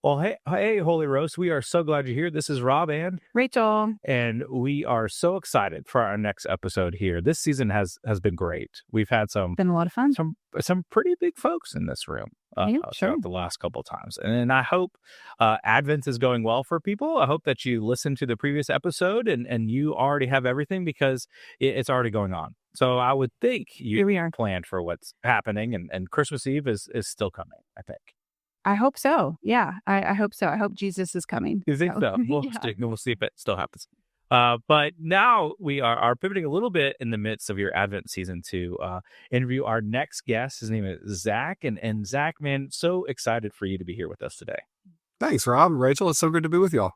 Well, hey, Holy Roast, we are so glad you're here. This is Rob and Rachel. we are so excited for our next episode here. This season has been great. We've had Been a lot of fun. some pretty big folks in this room Sure. throughout the last couple of times. And I hope Advent is going well for people. I hope that you listened to the previous episode and you already have everything because it's already going on. So I would think Here we are. planned for what's happening, and Christmas Eve is still coming, I think. I hope so. Yeah, I hope so. I hope Jesus is coming. You think so? We'll see if it still happens. But now we are pivoting a little bit in the midst of your Advent season to interview our next guest. His name is Zach. And Zach, man, so excited for you to be here with us today. Thanks, Rob. Rachel, it's so good to be with y'all.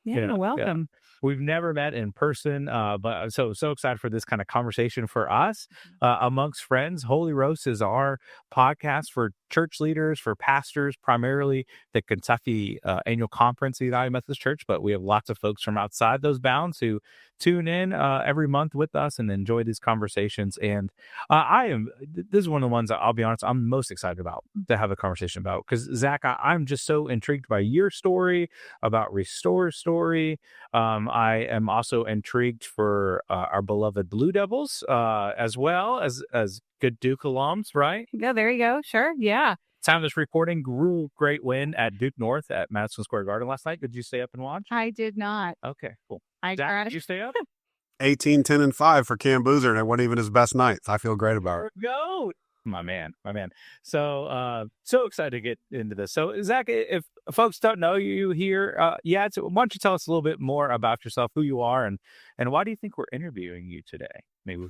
Yeah, welcome. Yeah. We've never met in person, but I'm so excited for this kind of conversation for us amongst friends. Holy Roast is our podcast for church leaders, for pastors, primarily the Kentucky annual conference of the United Methodist Church. But we have lots of folks from outside those bounds who tune in every month with us and enjoy these conversations. And this is one of the ones that I'll be honest, I'm most excited about to have a conversation about, because Zach, I'm just so intrigued by your story, about Restore's story. I am also intrigued for our beloved Blue Devils, as well as good Duke alums, right? Yeah, there you go. Sure. Yeah. Time of this recording, great win at Duke North at Madison Square Garden last night. Did you stay up and watch? I did not. Okay, cool. Zach, did you stay up? 18, 10, and 5 for Cam Boozer, and it wasn't even his best nights. I feel great about it. Go. My man. So excited to get into this. So Zach, if folks don't know you here, why don't you tell us a little bit more about yourself, who you are, and why do you think we're interviewing you today? Maybe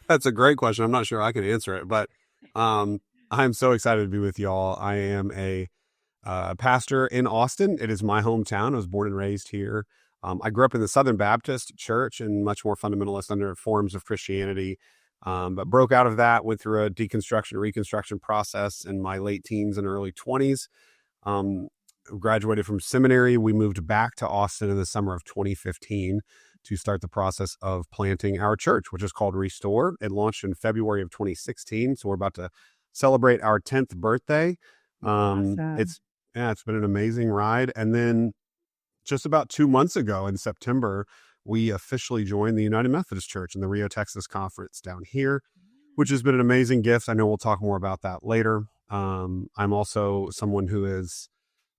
That's a great question. I'm not sure I can answer it, but I'm so excited to be with y'all. I am a pastor in Austin. It is my hometown. I was born and raised here. I grew up in the Southern Baptist Church and much more fundamentalist under forms of Christianity. But broke out of that, went through a deconstruction, reconstruction process in my late teens and early 20s. Graduated from seminary. We moved back to Austin in the summer of 2015 to start the process of planting our church, which is called Restore. It launched in February of 2016. So we're about to celebrate our 10th birthday. Awesome. It's been an amazing ride. And then just about 2 months ago in September, we officially joined the United Methodist Church in the Rio, Texas conference down here, which has been an amazing gift. I know we'll talk more about that later. I'm also someone who is,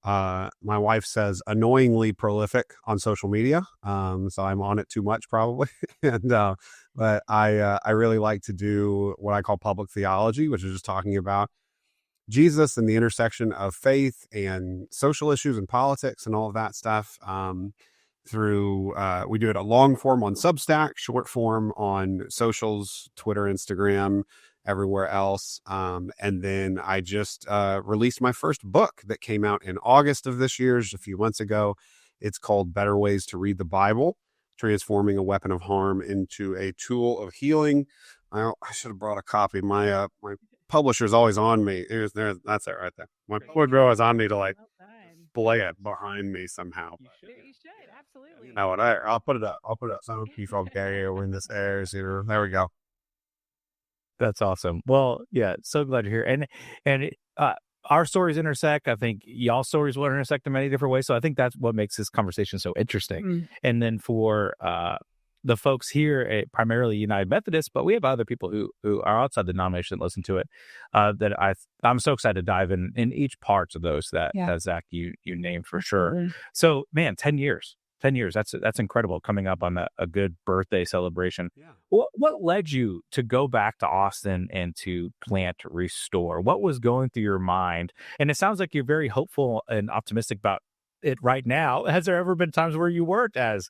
my wife says, annoyingly prolific on social media. So I'm on it too much probably. But I really like to do what I call public theology, which is just talking about Jesus and the intersection of faith and social issues and politics and all of that stuff. We do it a long form on Substack, short form on socials, Twitter, Instagram, everywhere else. And then I just released my first book that came out in August of this year, just a few months ago. It's called Better Ways to Read the Bible, Transforming a Weapon of Harm into a Tool of Healing. I should have brought a copy. My publisher's always on me. That's it right there. My publisher is on me to play it behind me somehow. You should, absolutely. You know what? I'll put it up. Some people okay over in this area. There we go. That's awesome. Well, yeah, so glad you're here. And our stories intersect. I think y'all's stories will intersect in many different ways. So I think that's what makes this conversation so interesting. Mm. And then for the folks here, primarily United Methodist, but we have other people who are outside the denomination that listen to it, that I'm so excited to dive in each parts of those that Zach, you named for sure. Mm-hmm. So man, 10 years, that's incredible, coming up on a good birthday celebration. Yeah. What led you to go back to Austin and to plant Restore? What was going through your mind? And it sounds like you're very hopeful and optimistic about it right now. Has there ever been times where you weren't as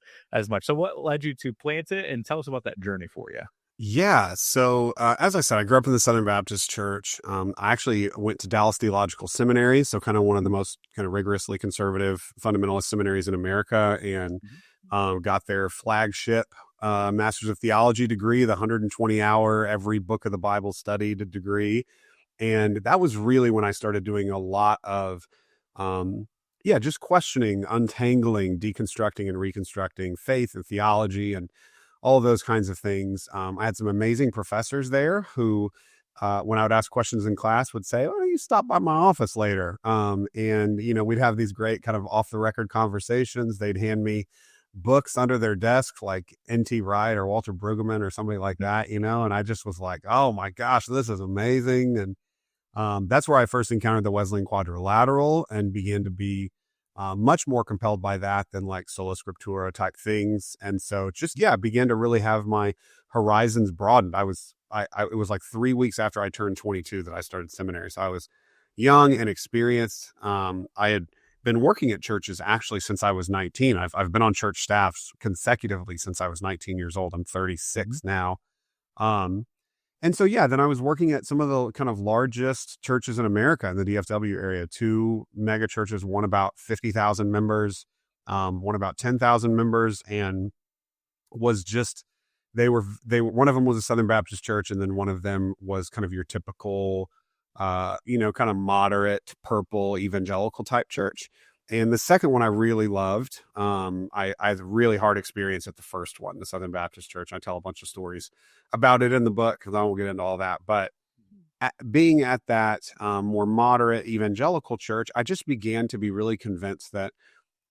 much? So what led you to plant it, and tell us about that journey for you? Yeah. So as I said, I grew up in the Southern Baptist Church. I actually went to Dallas Theological Seminary, so kind of one of the most kind of rigorously conservative fundamentalist seminaries in America, and got their flagship Masters of Theology degree, the 120-hour every book of the Bible studied degree. And that was really when I started doing a lot of just questioning, untangling, deconstructing, and reconstructing faith and theology and all of those kinds of things. I had some amazing professors there who when I would ask questions in class, would say, "Oh, you stop by my office later." And we'd have these great kind of off the record conversations. They'd hand me books under their desk, like N.T. Wright or Walter Brueggemann or somebody like that, and I just was like, "Oh my gosh, this is amazing!" And that's where I first encountered the Wesleyan Quadrilateral and began to be much more compelled by that than like sola scriptura type things. And so just, began to really have my horizons broadened. It was like 3 weeks after I turned 22 that I started seminary. So I was young and experienced. I had been working at churches actually since I was 19. I've been on church staffs consecutively since I was 19 years old. I'm 36 now. And so, then I was working at some of the kind of largest churches in America in the DFW area, 2 mega churches, one about 50,000 members, one about 10,000 members, and was just, one of them was a Southern Baptist church. And then one of them was kind of your typical, kind of moderate purple evangelical type church. And the second one I really loved. I had a really hard experience at the first one, the Southern Baptist Church. I tell a bunch of stories about it in the book because I won't get into all that. But being at that more moderate evangelical church, I just began to be really convinced that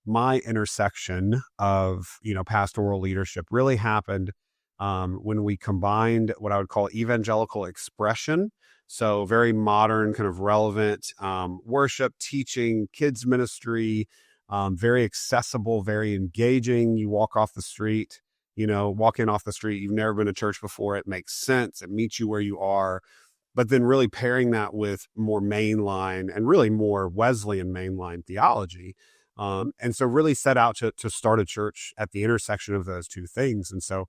my intersection of, pastoral leadership really happened when we combined what I would call evangelical expression. So very modern, kind of relevant worship, teaching, kids ministry, very accessible, very engaging. You walk off the street, walk in off the street. You've never been to church before. It makes sense. It meets you where you are. But then really pairing that with more mainline and really more Wesleyan mainline theology. And so really set out to start a church at the intersection of those two things. And so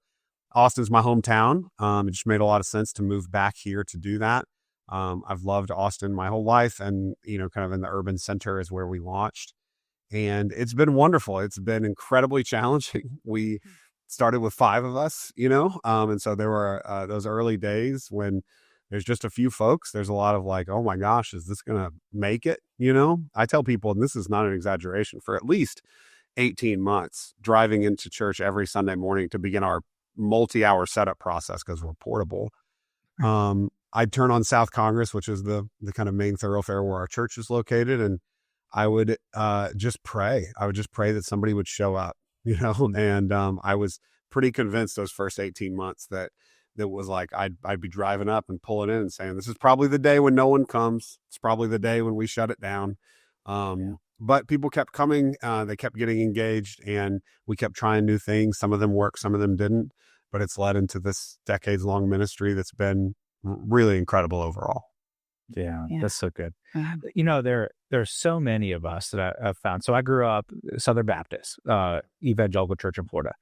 Austin's my hometown. It just made a lot of sense to move back here to do that. I've loved Austin my whole life, and, kind of in the urban center is where we launched, and it's been wonderful. It's been incredibly challenging. We started with 5 of us, and so there were those early days when there's just a few folks. There's a lot of like, oh my gosh, is this going to make it? I tell people, and this is not an exaggeration, for at least 18 months, driving into church every Sunday morning to begin our multi-hour setup process because we're portable. I'd turn on South Congress, which is the kind of main thoroughfare where our church is located. And I would just pray. I would just pray that somebody would show up, and I was pretty convinced those first 18 months that was like, I'd be driving up and pulling in and saying, this is probably the day when no one comes. It's probably the day when we shut it down. But people kept coming, they kept getting engaged, and we kept trying new things. Some of them worked, some of them didn't, but it's led into this decades long ministry that's been really incredible overall. Yeah, that's so good. There's so many of us that I've found. So I grew up Southern Baptist, evangelical church in Florida,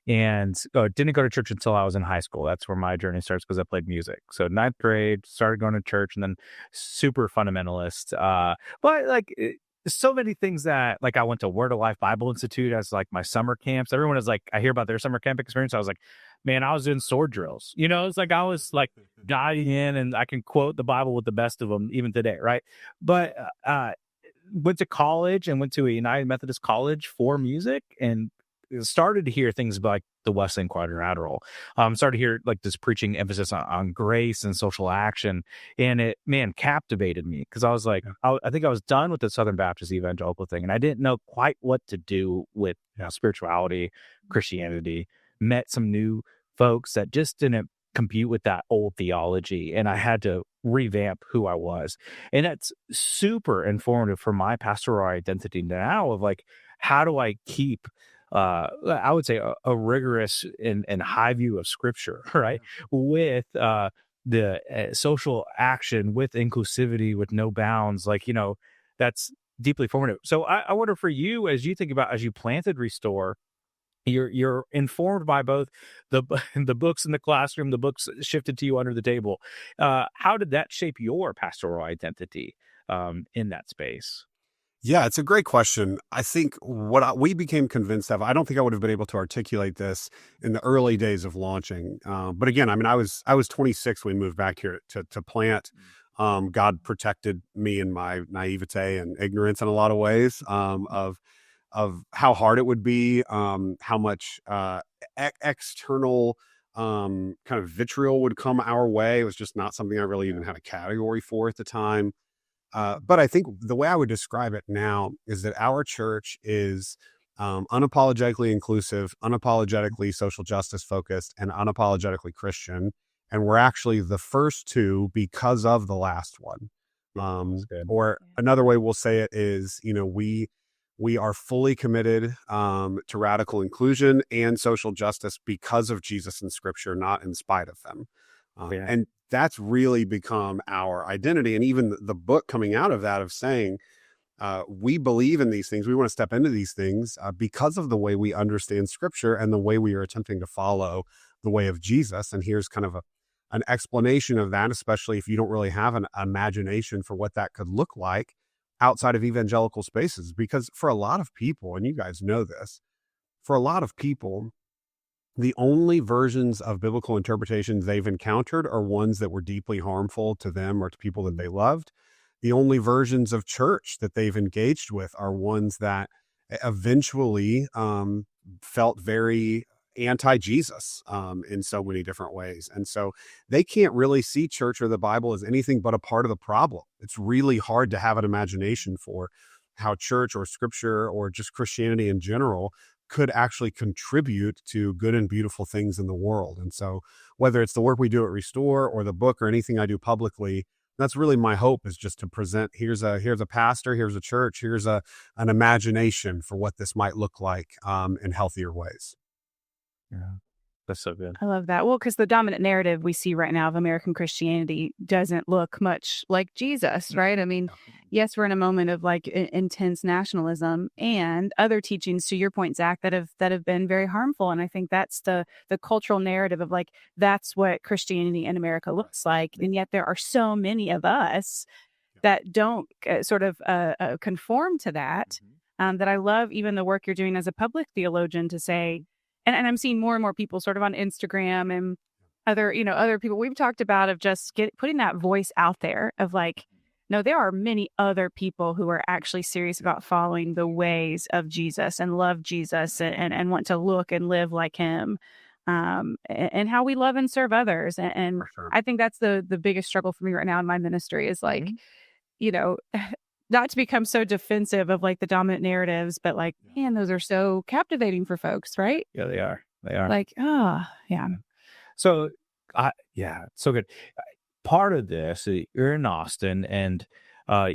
and didn't go to church until I was in high school. That's where my journey starts because I played music. So 9th grade, started going to church, and then super fundamentalist. But like so many things that, like, I went to Word of Life Bible Institute as like my summer camps. Everyone is like, I hear about their summer camp experience. I was like, man, I was doing sword drills. It's like I was like diving in, and I can quote the Bible with the best of them even today, right? But went to college and went to a United Methodist college for music, and started to hear things like the Wesleyan Quadrilateral. Started to hear like this preaching emphasis on grace and social action, and it, captivated me because I was like, I think I was done with the Southern Baptist evangelical thing, and I didn't know quite what to do with spirituality, Christianity. Met some new folks that just didn't compute with that old theology, and I had to revamp who I was. And that's super informative for my pastoral identity now of like, how do I keep I would say a rigorous and high view of scripture, right? With the social action, with inclusivity, with no bounds, like, that's deeply formative. So I wonder for you, as you think about, as you planted Restore, you're informed by both the books in the classroom, the books shifted to you under the table. How did that shape your pastoral identity in that space? Yeah, it's a great question. I think we became convinced of, I don't think I would have been able to articulate this in the early days of launching. But again, I mean, I was 26 when we moved back here to plant. God protected me in my naivete and ignorance in a lot of ways, of how hard it would be, how much external kind of vitriol would come our way. It was just not something I really even had a category for at the time. But I think the way I would describe it now is that our church is unapologetically inclusive, unapologetically social justice focused, and unapologetically Christian. And we're actually the first two because of the last one. Or another way we'll say it is, we are fully committed to radical inclusion and social justice because of Jesus and Scripture, not in spite of them. And that's really become our identity. And even the book coming out of that, of saying, we believe in these things, we want to step into these things because of the way we understand Scripture and the way we are attempting to follow the way of Jesus. And here's kind of an explanation of that, especially if you don't really have an imagination for what that could look like outside of evangelical spaces. Because for a lot of people, and you guys know this, for a lot of people, the only versions of biblical interpretations they've encountered are ones that were deeply harmful to them or to people that they loved. The only versions of church that they've engaged with are ones that eventually felt very anti-Jesus in so many different ways. And so they can't really see church or the Bible as anything but a part of the problem. It's really hard to have an imagination for how church or Scripture or just Christianity in general could actually contribute to good and beautiful things in the world. And so whether it's the work we do at Restore or the book or anything I do publicly, that's really my hope, is just to present, here's a pastor, here's a church, here's an imagination for what this might look like in healthier ways. Yeah, that's so good. I love that. Well, because the dominant narrative we see right now of American Christianity doesn't look much like Jesus, right? I mean, yes, we're in a moment of like intense nationalism and other teachings, to your point, Zach, that have been very harmful. And I think that's the cultural narrative of like, that's what Christianity in America looks like. And yet there are so many of us that don't sort of conform to that, that I love even the work you're doing as a public theologian to say, and I'm seeing more and more people sort of on Instagram and other people we've talked about, of just putting that voice out there of like, no, there are many other people who are actually serious about following the ways of Jesus and love Jesus and want to look and live like him, and how we love and serve others. And sure. I think that's the biggest struggle for me right now in my ministry is like, not to become so defensive of like the dominant narratives, but like, man, those are so captivating for folks, right? Yeah, they are. They are. Like, yeah. So, so good. Part of this, you're in Austin, and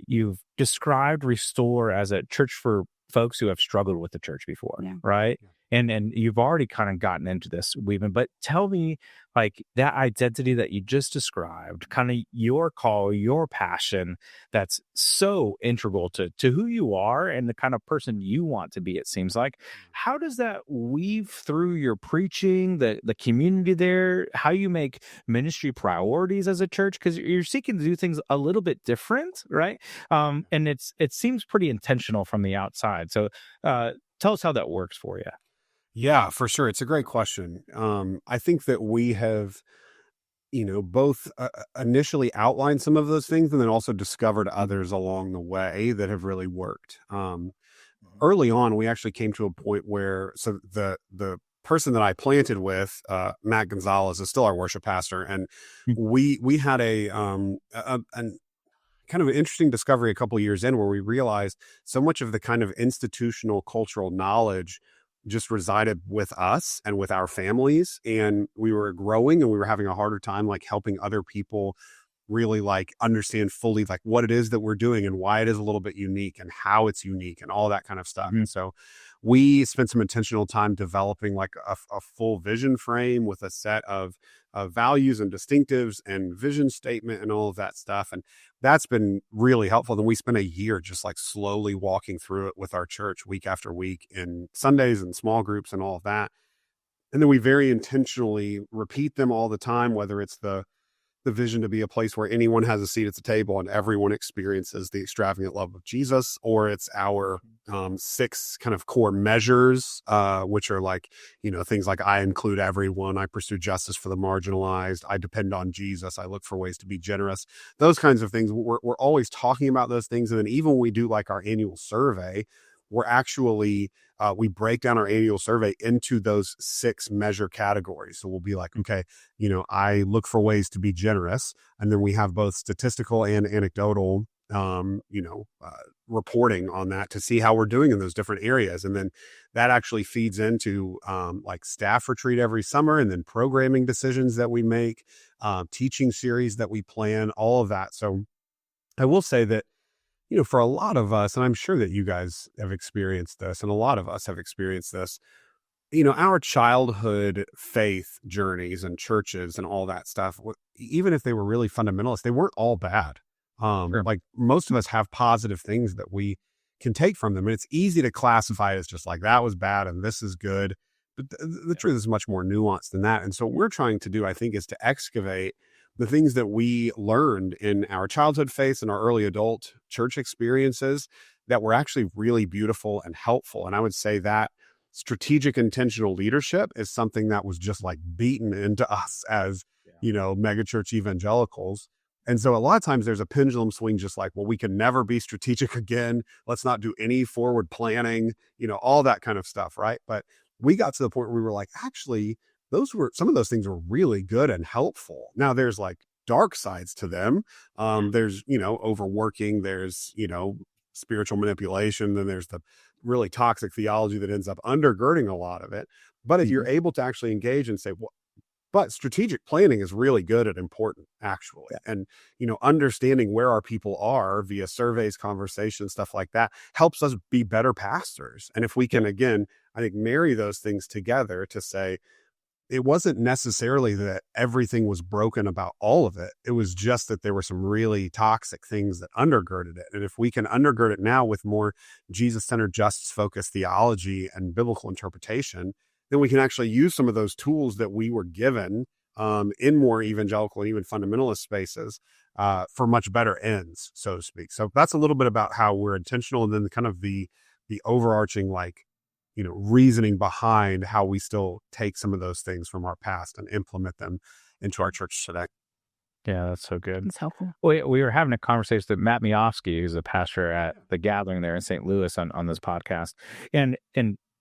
you've described Restore as a church for folks who have struggled with the church before, right? Yeah. And you've already kind of gotten into this, Weaven, but tell me, like, that identity that you just described, kind of your call, your passion, that's so integral to who you are and the kind of person you want to be, it seems like. How does that weave through your preaching, the community there, how you make ministry priorities as a church? Because you're seeking to do things a little bit different, right? And it seems pretty intentional from the outside. So tell us how that works for you. Yeah, for sure. It's a great question. I think that we have, both initially outlined some of those things and then also discovered others along the way that have really worked. Early on, we actually came to a point where, so the person that I planted with, Matt Gonzalez, is still our worship pastor. And we had a kind of an interesting discovery a couple of years in, where we realized so much of the kind of institutional cultural knowledge just resided with us and with our families, and we were growing and we were having a harder time like helping other people really like understand fully like what it is that we're doing and why it is a little bit unique and how it's unique and all that kind of stuff. And so we spent some intentional time developing like a full vision frame with a set of values and distinctives and vision statement and all of that stuff. And that's been really helpful. Then we spent a year just like slowly walking through it with our church week after week in Sundays and small groups and all of that. And then we very intentionally repeat them all the time, whether it's the vision to be a place where anyone has a seat at the table and everyone experiences the extravagant love of Jesus, or it's our 6 kind of core measures, which are like, things like I include everyone, I pursue justice for the marginalized, I depend on Jesus, I look for ways to be generous, those kinds of things. We're always talking about those things. And then even when we do like our annual survey, we're actually, we break down our annual survey into those 6 measure categories. So we'll be like, okay, I look for ways to be generous. And then we have both statistical and anecdotal, reporting on that to see how we're doing in those different areas. And then that actually feeds into like staff retreat every summer, and then programming decisions that we make, teaching series that we plan, all of that. So I will say that, for a lot of us, and I'm sure that you guys have experienced this, and a lot of us have experienced this, our childhood faith journeys and churches and all that stuff, even if they were really fundamentalist, they weren't all bad. Sure. Like most of us have positive things that we can take from them. And it's easy to classify it as just like, that was bad and this is good. But the truth is much more nuanced than that. And so what we're trying to do, I think, is to excavate the things that we learned in our childhood faith and our early adult church experiences that were actually really beautiful and helpful. And I would say that strategic intentional leadership is something that was just like beaten into us as, megachurch evangelicals. And so a lot of times there's a pendulum swing, just like, well, we can never be strategic again. Let's not do any forward planning, all that kind of stuff. Right. But we got to the point where we were like, actually, some of those things were really good and helpful. Now there's like dark sides to them. There's, overworking, there's, spiritual manipulation. Then there's the really toxic theology that ends up undergirding a lot of it. But if you're able to actually engage and say, well, but strategic planning is really good and important, actually. Yeah. And, understanding where our people are via surveys, conversations, stuff like that helps us be better pastors. And if we can, again, I think, marry those things together to say, it wasn't necessarily that everything was broken about all of it. It was just that there were some really toxic things that undergirded it. And if we can undergird it now with more Jesus-centered, justice-focused theology and biblical interpretation, then we can actually use some of those tools that we were given in more evangelical and even fundamentalist spaces for much better ends, so to speak. So that's a little bit about how we're intentional, and then kind of the overarching, reasoning behind how we still take some of those things from our past and implement them into our church today. Yeah, that's so good. It's helpful. We were having a conversation with Matt Miofsky, who's a pastor at the Gathering there in St. Louis, on this podcast. And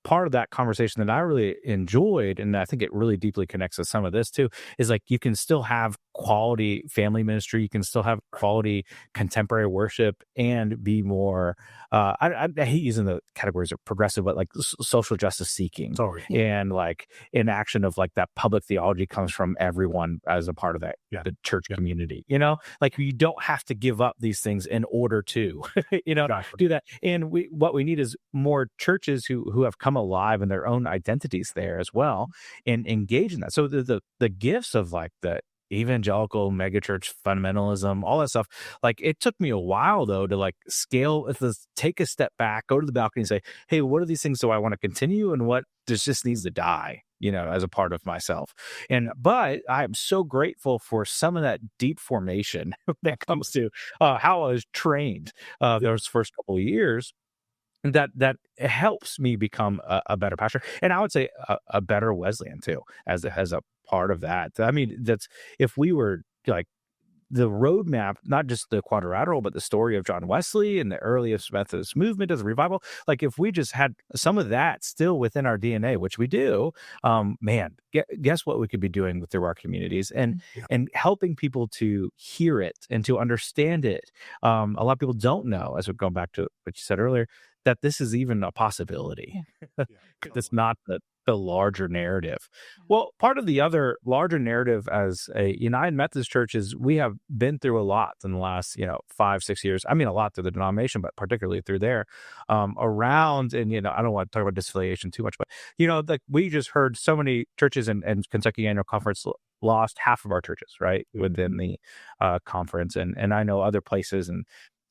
part of that conversation that I really enjoyed, and I think it really deeply connects with some of this too, is like, you can still have quality family ministry, you can still have quality contemporary worship, and be more, I hate using the categories of progressive, but like social justice seeking. Sorry. And like inaction of like that public theology comes from everyone as a part of that, the church community, like you don't have to give up these things in order to, do that. And what we need is more churches who have come alive in their own identities there as well, and engage in that. So the gifts of like the evangelical megachurch fundamentalism, all that stuff, like it took me a while though to like scale, take a step back, go to the balcony and say, hey, what are these things do I want to continue, and what just needs to die, as a part of myself. But I'm so grateful for some of that deep formation that comes to how I was trained those first couple of years, that helps me become a better pastor, and I would say a better Wesleyan too, as a part of that. I mean, that's, if we were like the roadmap, not just the quadrilateral, but the story of John Wesley and the earliest Methodist movement as a revival, like if we just had some of that still within our DNA, which we do, guess what we could be doing through our communities, and helping people to hear it and to understand it. A lot of people don't know, as we're going back to what you said earlier, that this is even a possibility. It's not the larger narrative. Well, part of the other larger narrative as a United Methodist Church is we have been through a lot in the last 5-6 years. I mean, a lot through the denomination, but particularly through there around. And I don't want to talk about disaffiliation too much, but like we just heard so many churches and Kentucky Annual Conference lost half of our churches right within the conference, and I know other places and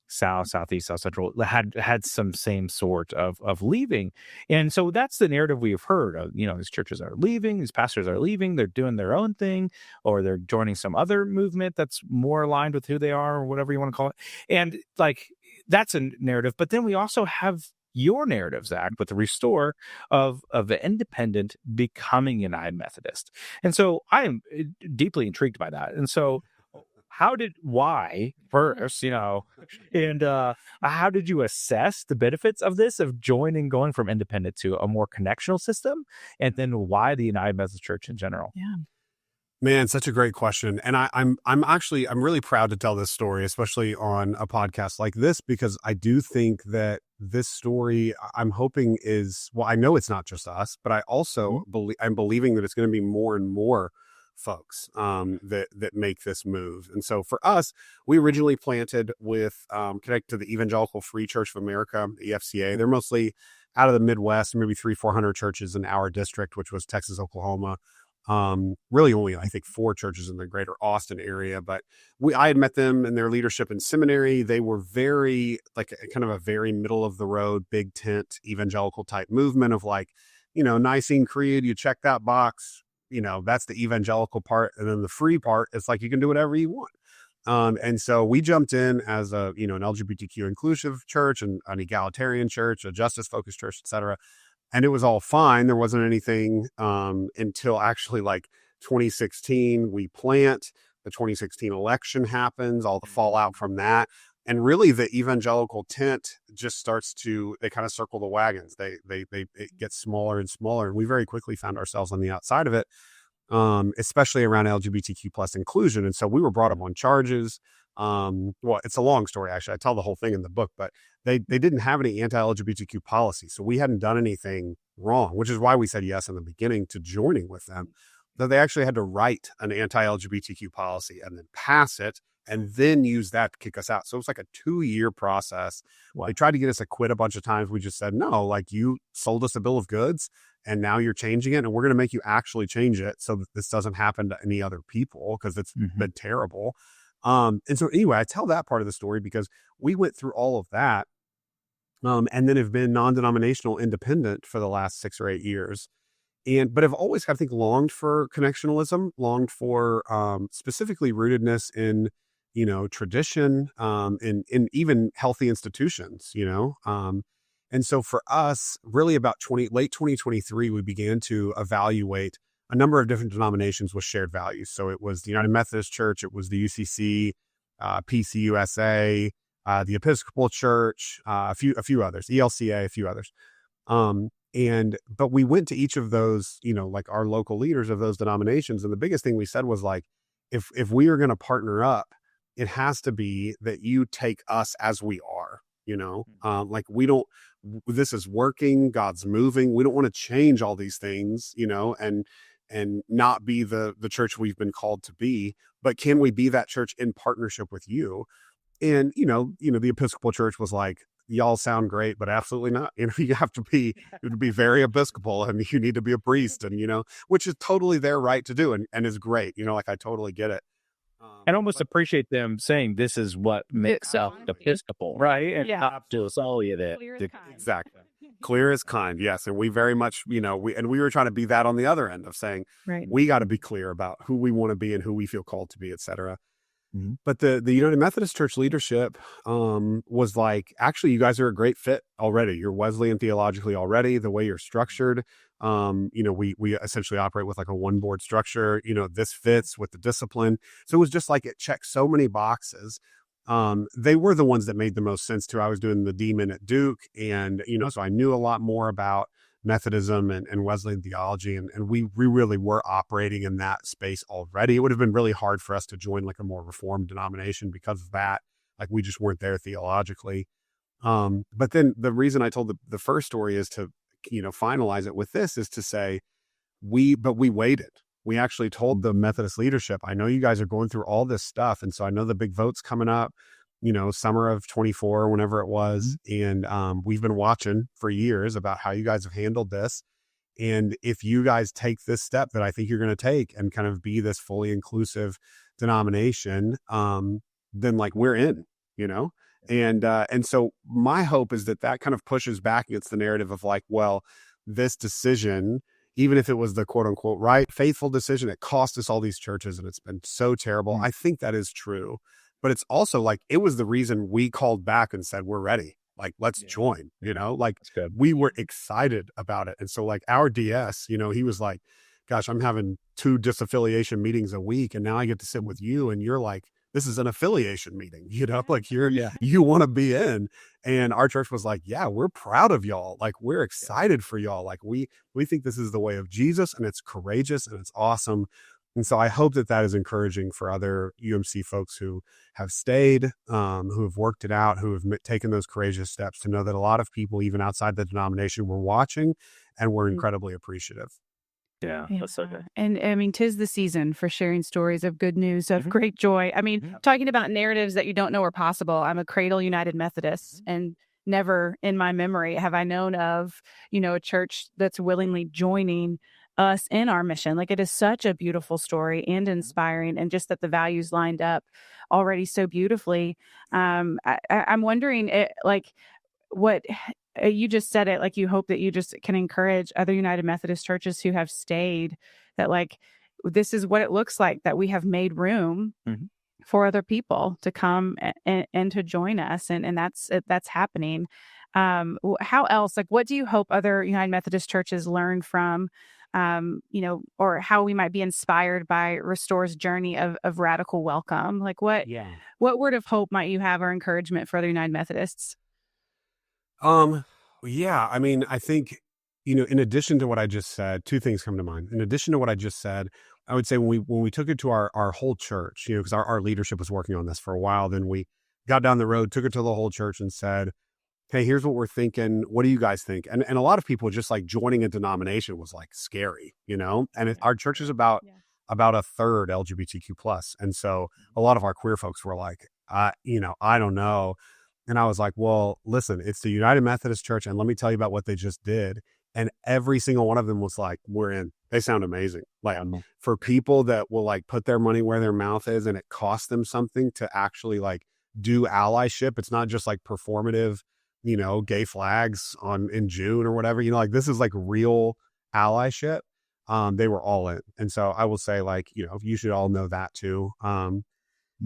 South, Southeast, South Central had some same sort of leaving. And so that's the narrative we've heard of, these churches are leaving, these pastors are leaving, they're doing their own thing, or they're joining some other movement that's more aligned with who they are, or whatever you want to call it. And like, that's a narrative. But then we also have your narrative, Zach, with the restore of the independent becoming United Methodist. And so I am deeply intrigued by that. And so why first, and how did you assess the benefits of this, of going from independent to a more connectional system? And then why the United Methodist Church in general? Yeah. Man, such a great question. And I'm really proud to tell this story, especially on a podcast like this, because I do think that this story, I'm hoping I know it's not just us, but I also I'm believing that it's going to be more and more folks that make this move. And so for us, we originally planted with connected to the Evangelical Free Church of America, EFCA. They're mostly out of the Midwest, maybe 300-400 churches in our district, which was Texas, Oklahoma. Really only, I think, 4 churches in the greater Austin area, but I had met them and their leadership in seminary. They were very kind of a very middle of the road, big tent, evangelical type movement of Nicene Creed, you check that box, that's the evangelical part. And then the free part, it's like, you can do whatever you want. And so we jumped in as an LGBTQ inclusive church and an egalitarian church, a justice focused church, et cetera. And it was all fine. There wasn't anything until actually 2016, we plant, the 2016 election happens, all the fallout from that. And really the evangelical tent just starts they kind of circle the wagons. It gets smaller and smaller. And we very quickly found ourselves on the outside of it, especially around LGBTQ plus inclusion. And so we were brought up on charges. Well, it's a long story, actually. I tell the whole thing in the book, but they didn't have any anti-LGBTQ policy. So we hadn't done anything wrong, which is why we said yes in the beginning to joining with them. Though they actually had to write an anti-LGBTQ policy and then pass it and then use that to kick us out. So it was like a 2-year process. Wow. They tried to get us to quit a bunch of times. We just said, no, you sold us a bill of goods and now you're changing it and we're going to make you actually change it so that this doesn't happen to any other people because it's been terrible. And so anyway, I tell that part of the story because we went through all of that and then have been non-denominational independent for the last 6 or 8 years. But have always, I think, longed for connectionalism, longed for specifically rootedness in, tradition, in even healthy institutions, And so for us, really about late 2023, we began to evaluate a number of different denominations with shared values. So it was the United Methodist Church, it was the UCC, PCUSA, the Episcopal Church, a few others, ELCA, a few others. But we went to each of those, our local leaders of those denominations. And the biggest thing we said was if we are going to partner up, it has to be that you take us as we are, we don't, this is working, God's moving. We don't want to change all these things, and not be the church we've been called to be, but can we be that church in partnership with you? And, the Episcopal Church was like, y'all sound great, but absolutely not. You have to be very Episcopal and you need to be a priest and, which is totally their right to do and is great. I totally get it. And almost appreciate them saying this is what makes up Episcopal, right? And absolutely exactly. Clear as kind. Yes. And we very much, we were trying to be that on the other end of saying, we got to be clear about who we want to be and who we feel called to be, et cetera. But the United Methodist Church leadership was like, actually, you guys are a great fit already. You're Wesleyan theologically already, the way you're structured. We essentially operate with a one board structure. This fits with the discipline. So it was just it checked so many boxes. They were the ones that made the most sense too. I was doing the D-Min at Duke and, so I knew a lot more about Methodism and Wesleyan theology. And we really were operating in that space already. It would have been really hard for us to join a more reformed denomination because of that. We just weren't there theologically. But then the reason I told the first story is to, finalize it with this is to say, we waited. We actually told the Methodist leadership, I know you guys are going through all this stuff. And so I know the big vote's coming up, summer of 24, whenever it was. And we've been watching for years about how you guys have handled this. And if you guys take this step that I think you're going to take and kind of be this fully inclusive denomination, then we're in, And so my hope is that kind of pushes back against the narrative of this decision, even if it was the quote unquote right, faithful decision, it cost us all these churches and it's been so terrible. I think that is true. But it's also it was the reason we called back and said, we're ready. Let's join, we were excited about it. And so our DS, he was gosh, I'm having 2 disaffiliation meetings a week and now I get to sit with you and you're this is an affiliation meeting, like you want to be in. And our church was like, yeah, we're proud of y'all. Like, we're excited for y'all. Like, we think this is the way of Jesus, and it's courageous and it's awesome. And so I hope that is encouraging for other UMC folks who have stayed, who have worked it out, who have taken those courageous steps, to know that a lot of people, even outside the denomination, were watching and were incredibly appreciative. Yeah, that's so good. And I mean, 'tis the season for sharing stories of good news, of great joy. I mean, talking about narratives that you don't know are possible. I'm a cradle United Methodist, and never in my memory have I known of, a church that's willingly joining us in our mission. Like, it is such a beautiful story and inspiring, and just that the values lined up already so beautifully. I'm wondering, what you just said it, like, you hope that you just can encourage other United Methodist churches who have stayed, that like, this is what it looks like, that we have made room for other people to come and to join us. And that's happening. How else, like, what do you hope other United Methodist churches learn from, or how we might be inspired by Restore's journey of radical welcome? Like, what word of hope might you have, or encouragement for other United Methodists? Yeah, I mean, I think, in addition to what I just said, two things come to mind. In addition to what I just said, I would say when we took it to our whole church, because our leadership was working on this for a while, then we got down the road, took it to the whole church and said, hey, here's what we're thinking. What do you guys think? And a lot of people, just like joining a denomination was like scary, and our church is about a third LGBTQ plus. And so a lot of our queer folks were like, I don't know. And I was like, well, listen, it's the United Methodist Church, and let me tell you about what they just did. And every single one of them was like, we're in. They sound amazing. Like, for people that will like put their money where their mouth is, and it costs them something to actually like do allyship. It's not just like performative, gay flags in June or whatever, this is like real allyship. They were all in. And so I will say, like, you should all know that too.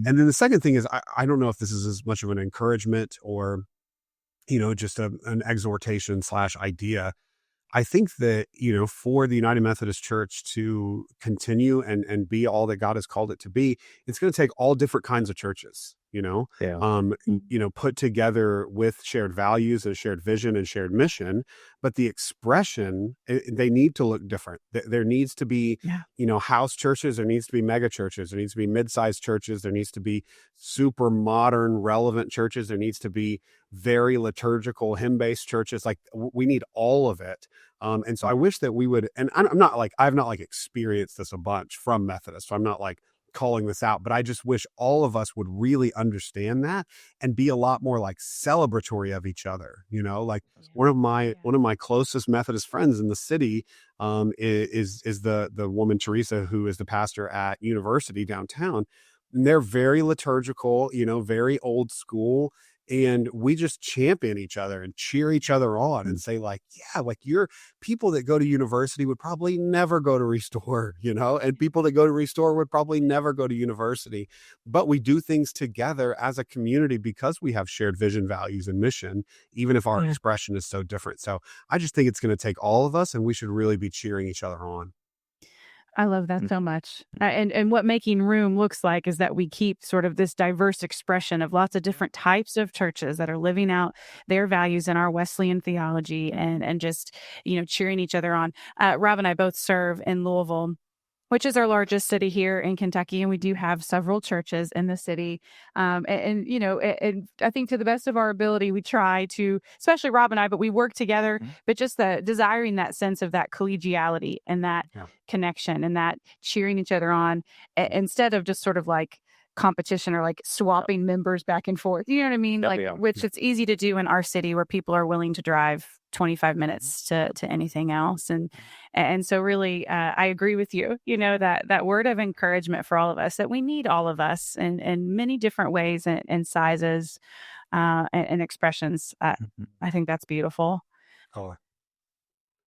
And then the second thing is, I don't know if this is as much of an encouragement or, just an exhortation / idea. I think that, for the United Methodist Church to continue and be all that God has called it to be, it's going to take all different kinds of churches, put together with shared values and shared vision and shared mission. But the expression, they need to look different. There needs to be, house churches. There needs to be mega churches. There needs to be mid-sized churches. There needs to be super modern, relevant churches. There needs to be very liturgical, hymn-based churches. Like, we need all of it. And so I wish that we would, and I've not experienced this a bunch from Methodists, so I'm not like calling this out, but I just wish all of us would really understand that and be a lot more like celebratory of each other. Like, one of my closest Methodist friends in the city is the woman Teresa, who is the pastor at University downtown. And they're very liturgical, very old school. And we just champion each other and cheer each other on and say, like, yeah, like, your people that go to University would probably never go to Restore, and people that go to Restore would probably never go to University. But we do things together as a community because we have shared vision, values, and mission, even if our expression is so different. So I just think it's going to take all of us, and we should really be cheering each other on. I love that so much. And what making room looks like is that we keep sort of this diverse expression of lots of different types of churches that are living out their values in our Wesleyan theology, and just, cheering each other on. Rob and I both serve in Louisville, which is our largest city here in Kentucky, and we do have several churches in the city. And I think, to the best of our ability, we try to, especially Rob and I, but we work together, but just the desiring that sense of that collegiality and that connection and that cheering each other on, instead of just sort of like competition or like swapping members back and forth. You know what I mean? Which it's easy to do in our city, where people are willing to drive 25 minutes to anything else. And so really, I agree with you, that word of encouragement for all of us, that we need all of us in many different ways and sizes and expressions. I think that's beautiful. Oh.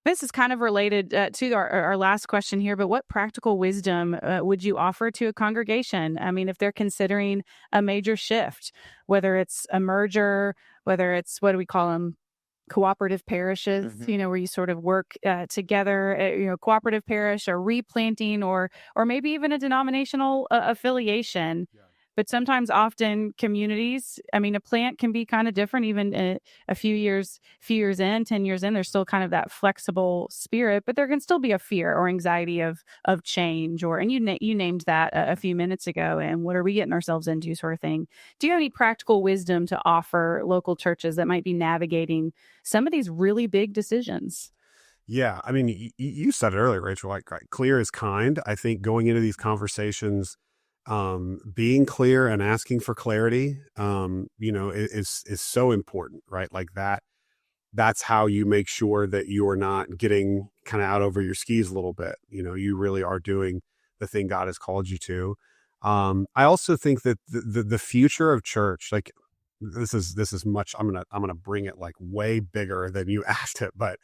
This is kind of related to our last question here, but what practical wisdom would you offer to a congregation? I mean, if they're considering a major shift, whether it's a merger, whether it's, what do we call them? Cooperative parishes, where you sort of work together, cooperative parish, or replanting, or maybe even a denominational affiliation. But sometimes, often communities, I mean, a plant can be kind of different, even a few years in, 10 years in, there's still kind of that flexible spirit, but there can still be a fear or anxiety of change, and you named that a few minutes ago. And what are we getting ourselves into, sort of thing. Do you have any practical wisdom to offer local churches that might be navigating some of these really big decisions? Yeah, I mean, you said it earlier, Rachel, like clear is kind. I think going into these conversations, being clear and asking for clarity, is so important, right? Like that's how you make sure that you are not getting kind of out over your skis a little bit. You really are doing the thing God has called you to. I also think that the future of church, like this is much, I'm gonna bring it like way bigger than you asked it, but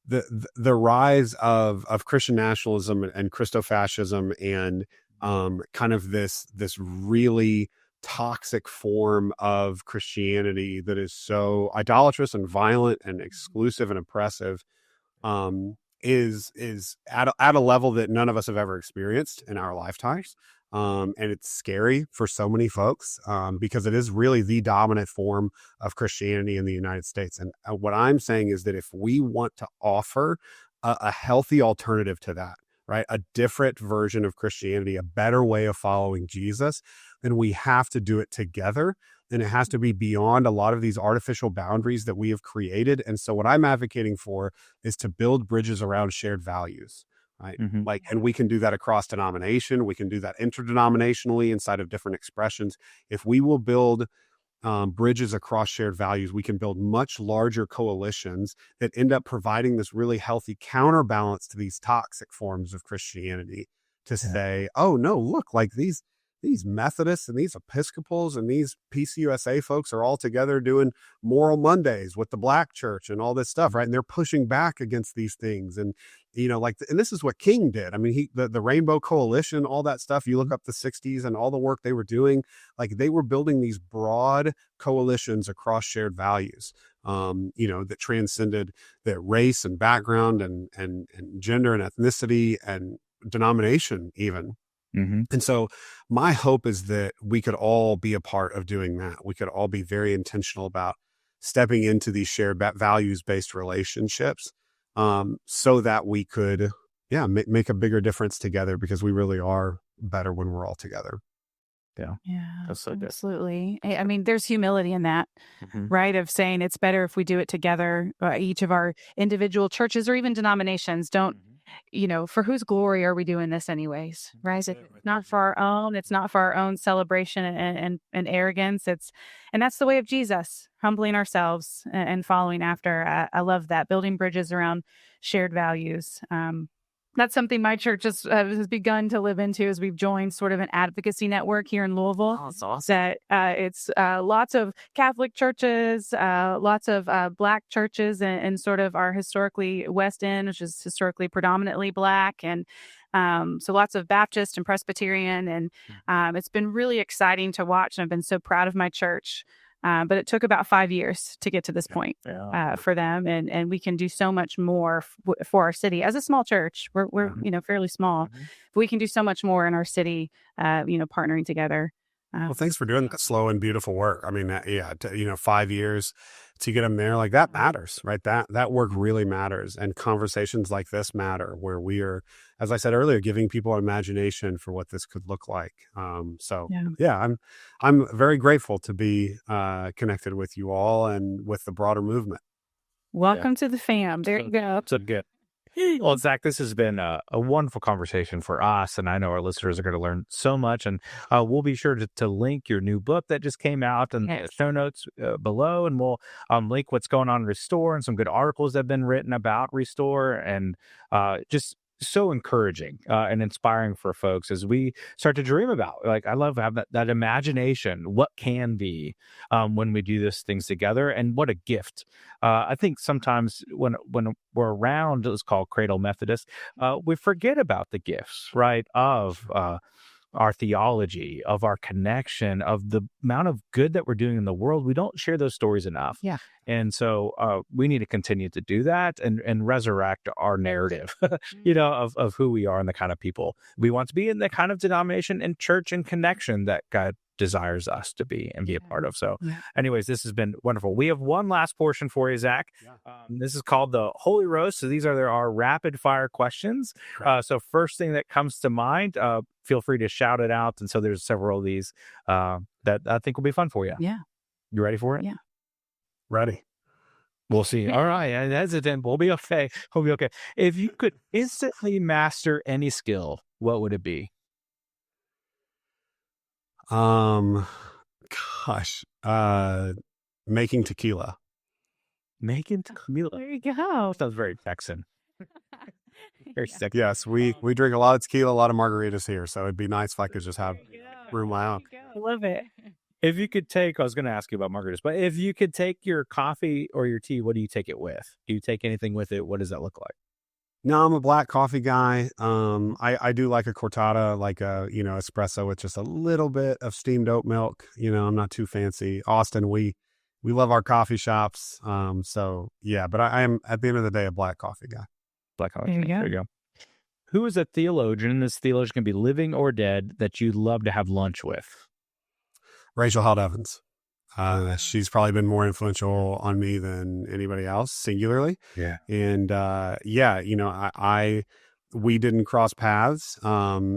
the rise of Christian nationalism and Christofascism and kind of this really toxic form of Christianity that is so idolatrous and violent and exclusive and oppressive, is at a level that none of us have ever experienced in our lifetimes. And it's scary for so many folks, because it is really the dominant form of Christianity in the United States. And what I'm saying is that if we want to offer a healthy alternative to that, right, a different version of Christianity, a better way of following Jesus, then we have to do it together. And it has to be beyond a lot of these artificial boundaries that we have created. And so what I'm advocating for is to build bridges around shared values. Right. Mm-hmm. And we can do that across denomination. We can do that interdenominationally inside of different expressions. If we will build bridges across shared values, we can build much larger coalitions that end up providing this really healthy counterbalance to these toxic forms of Christianity to say, oh, no, look, like these Methodists and these Episcopals and these PCUSA folks are all together doing Moral Mondays with the Black church and all this stuff, right? And they're pushing back against these things. And, and this is what King did. I mean, the Rainbow Coalition, all that stuff, you look up the 60s and all the work they were doing, like they were building these broad coalitions across shared values, that transcended the race and background and gender and ethnicity and denomination even. Mm-hmm. And so my hope is that we could all be a part of doing that. We could all be very intentional about stepping into these shared values-based relationships, so that we could, make a bigger difference together, because we really are better when we're all together. Yeah, that's so good. Absolutely. I mean, there's humility in that, Mm-hmm. right? Of saying it's better if we do it together. Each of our individual churches or even denominations don't, for whose glory are we doing this anyways, right? It's not for our own. It's not for our own celebration and arrogance. And that's the way of Jesus, humbling ourselves and following after. I love that, building bridges around shared values. That's something my church has begun to live into as we've joined sort of an advocacy network here in Louisville. Oh, that's awesome. That it's lots of Catholic churches, lots of Black churches, and sort of our historically West End, which is historically predominantly Black, and so lots of Baptist and Presbyterian, and it's been really exciting to watch. And I've been so proud of my church. But it took about 5 years to get to this point for them, and we can do so much more for our city as a small church. We're fairly small, but we can do so much more in our city. Partnering together. Well, thanks for doing that slow and beautiful work. I mean, 5 years to get them there, like that matters, right? That work really matters. And conversations like this matter, where we are, as I said earlier, giving people an imagination for what this could look like. I'm very grateful to be connected with you all and with the broader movement. Welcome to the fam. There you go. So good. Well, Zach, this has been a wonderful conversation for us, and I know our listeners are going to learn so much, and we'll be sure to link your new book that just came out in the show notes below, and we'll link what's going on in Restore and some good articles that have been written about Restore, and just so encouraging and inspiring for folks as we start to dream about, like, I love having that imagination, what can be when we do these things together, and what a gift. I think sometimes when we're around, it's called Cradle Methodist, we forget about the gifts, right, of our theology, of our connection, of the amount of good that we're doing in the world. We don't share those stories enough. Yeah. And so we need to continue to do that and resurrect our narrative, of who we are and the kind of people we want to be, and the kind of denomination and church and connection that God desires us to be and be a part of. So anyways, this has been wonderful. We have one last portion for you, Zach. This is called the Holy Roast. So these are our rapid fire questions. So first thing that comes to mind, feel free to shout it out. And so there's several of these that I think will be fun for you. Yeah. You ready for it? Yeah. Ready. We'll see. All right. I'm hesitant. We'll be okay. We'll be okay. If you could instantly master any skill, what would it be? Making tequila. Making tequila. There you go. Sounds very Texan. Very sexy. Yes, we drink a lot of tequila, a lot of margaritas here, so it'd be nice if I could just have room my own. I love it. If you could take, I was going to ask you about margaritas, but if you could take your coffee or your tea, what do you take it with? Do you take anything with it? What does that look like? No, I'm a black coffee guy. I do like a cortado, like a, espresso with just a little bit of steamed oat milk. I'm not too fancy. Austin, we love our coffee shops. So yeah, but I am at the end of the day, a black coffee guy. Black coffee. There you go. Who is a theologian, and this theologian can be living or dead, that you'd love to have lunch with? Rachel Held Evans. She's probably been more influential on me than anybody else singularly. Yeah. And, we didn't cross paths.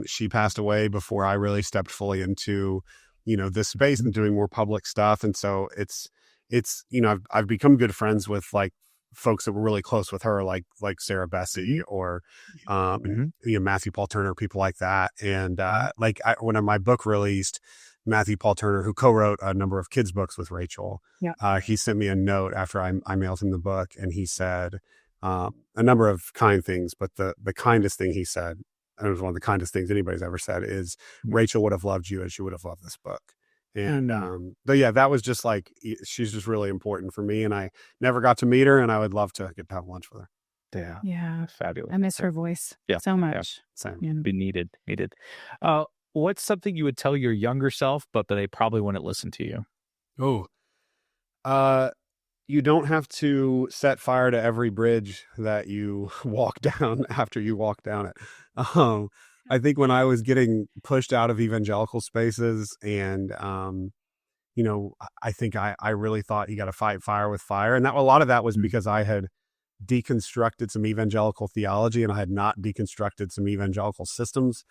She passed away before I really stepped fully into, this space and doing more public stuff. And so it's, I've become good friends with like folks that were really close with her, like Sarah Bessie or, Matthew Paul Turner, people like that. And, when my book released, Matthew Paul Turner, who co-wrote a number of kids' books with Rachel, he sent me a note after I mailed him the book, and he said a number of kind things, but the kindest thing he said, and it was one of the kindest things anybody's ever said, is Rachel would have loved you as she would have loved this book. And but yeah, that was just like, she's just really important for me, and I never got to meet her, and I would love to get to have lunch with her. Yeah. Fabulous. I miss her voice so much. Same. Yeah. Be needed. What's something you would tell your younger self, but they probably wouldn't listen to you? You don't have to set fire to every bridge that you walk down after you walk down it. I think when I was getting pushed out of evangelical spaces and, I think I really thought you got to fight fire with fire. And a lot of that was because I had deconstructed some evangelical theology and I had not deconstructed some evangelical systems.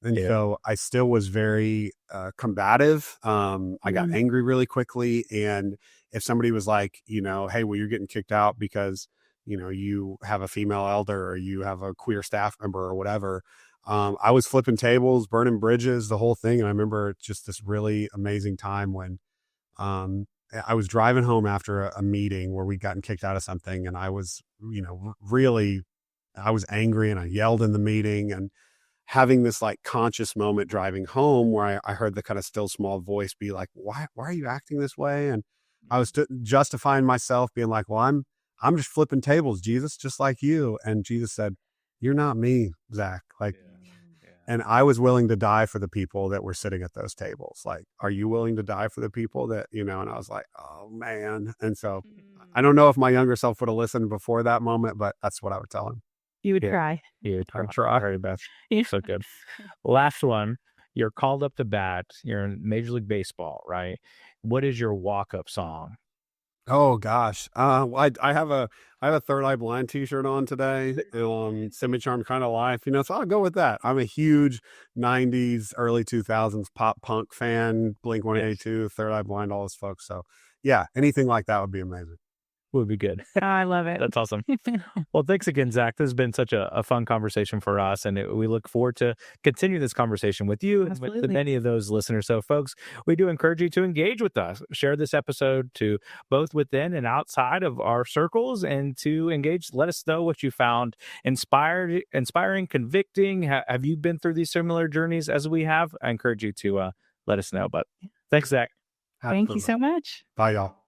And so I still was very combative. I got angry really quickly. And if somebody was like, hey, well, you're getting kicked out because, you have a female elder or you have a queer staff member or whatever, I was flipping tables, burning bridges, the whole thing. And I remember just this really amazing time when I was driving home after a meeting where we'd gotten kicked out of something. And I was, I was angry and I yelled in the meeting, and having this like conscious moment driving home where I heard the kind of still small voice be like, why are you acting this way? And I was justifying myself, being like, well, I'm just flipping tables, Jesus, just like you. And Jesus said, you're not me, Zach. And I was willing to die for the people that were sitting at those tables. Like, are you willing to die for the people that, and I was like, oh man. And so I don't know if my younger self would have listened before that moment, but that's what I would tell him. You would cry. You would try. Very best. So good. Last one. You're called up to bat. You're in Major League Baseball, right? What is your walk-up song? Oh gosh. I have a Third Eye Blind t-shirt on today. Semi-Charmed Kind of Life, so I'll go with that. I'm a huge 90s, early 2000s pop punk fan, Blink-182, Third Eye Blind, all those folks. So yeah, anything like that would be amazing. Would be good. Oh, I love it. That's awesome. Well, thanks again, Zach. This has been such a fun conversation for us, and we look forward to continue this conversation with you and with many of those listeners. So, folks, we do encourage you to engage with us. Share this episode to both within and outside of our circles, and to engage. Let us know what you found inspiring, convicting. Have you been through these similar journeys as we have? I encourage you to let us know. But thanks, Zach. Thank you so much. Bye, y'all.